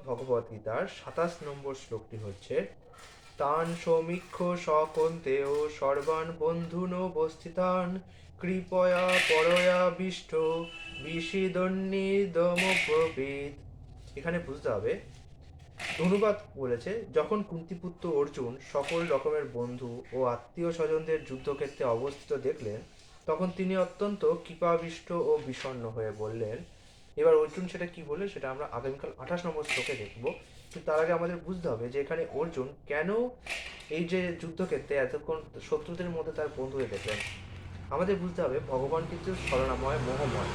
ভগবদ্গীতার ২৭ নম্বর শ্লোকটি হচ্ছে, তান সৌমিক্ষ সকন্তেও সর্বান বন্ধুন বস্থিতান কৃপয়া পরয়া বিষ্ঠ বিষিদন্নিদম প্রবীত। এখানে বুঝতে হবে, অনুবাদ বলেছে, যখন কুন্তিপুত্র অর্জুন সকল রকমের বন্ধু ও আত্মীয় স্বজনদের যুদ্ধক্ষেত্রে অবস্থিত দেখলেন, তখন তিনি অত্যন্ত কৃপাবিষ্ট ও বিষণ্ণ হয়ে বললেন। এবার অর্জুন সেটা কি বলে সেটা আমরা আগামীকাল ২৮ নম্বর শ্লোকে দেখব। কিন্তু তার আগে আমাদের বুঝতে হবে যে এখানে অর্জুন কেন এই যে যুদ্ধক্ষেত্রে এতক্ষণ শত্রুদের মধ্যে তার বন্ধুদের দেখলেন। আমাদের বুঝতে হবে ভগবান কিন্তু ছলনাময়, মোহময়।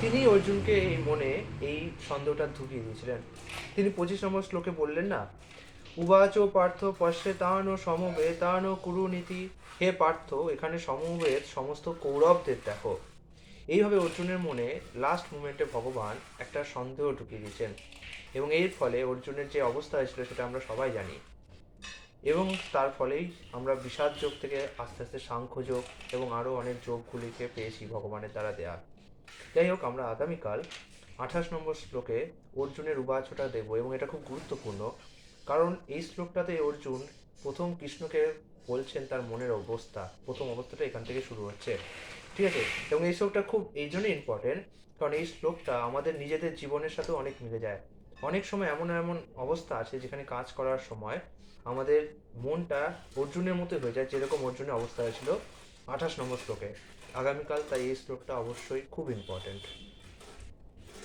তিনি অর্জুনকে এই মনে এই সন্দেহটা ঢুকিয়ে দিয়েছিলেন। তিনি ২৫ নম্বর শ্লোকে বললেন না, উবাচ পার্থ পশ্যেতান ও সমবেতান ও কুরুনীতি। হে পার্থ, এখানে সমবেত সমস্ত কৌরবদের দেখো। এইভাবে অর্জুনের মনে লাস্ট মুমেন্টে ভগবান একটা সন্দেহ ঢুকিয়ে দিয়েছেন, এবং এর ফলে অর্জুনের যে অবস্থা হয়েছিল সেটা আমরা সবাই জানি। এবং তার ফলেই আমরা বিষাদ যোগ থেকে আস্তে আস্তে সাংখ্য যোগ এবং আরও অনেক যোগগুলিকে পেয়েছি ভগবানের দ্বারা দেয়া। যাই হোক, আমরা আগামীকাল ২৮ নম্বর শ্লোকে অর্জুনের উবাচটা দেব, এবং এটা খুব গুরুত্বপূর্ণ, কারণ এই শ্লোকটাতে অর্জুন প্রথম কৃষ্ণকে বলছেন তার মনের অবস্থা। প্রথম অবস্থাটা এখান থেকে শুরু হচ্ছে, ঠিক আছে? এবং এই শ্লোকটা খুব এই জন্যই ইম্পর্টেন্ট, কারণ এই শ্লোকটা আমাদের নিজেদের জীবনের সাথেও অনেক মিলে যায়। অনেক সময় এমন এমন অবস্থা আছে যেখানে কাজ করার সময় আমাদের মনটা অর্জুনের মতো হয়ে যায়, যেরকম অর্জুনের অবস্থা হয়েছিল ২৮ নম্বর শ্লোকে। আগামীকাল তাই এই শ্লোকটা অবশ্যই খুব ইম্পর্টেন্ট।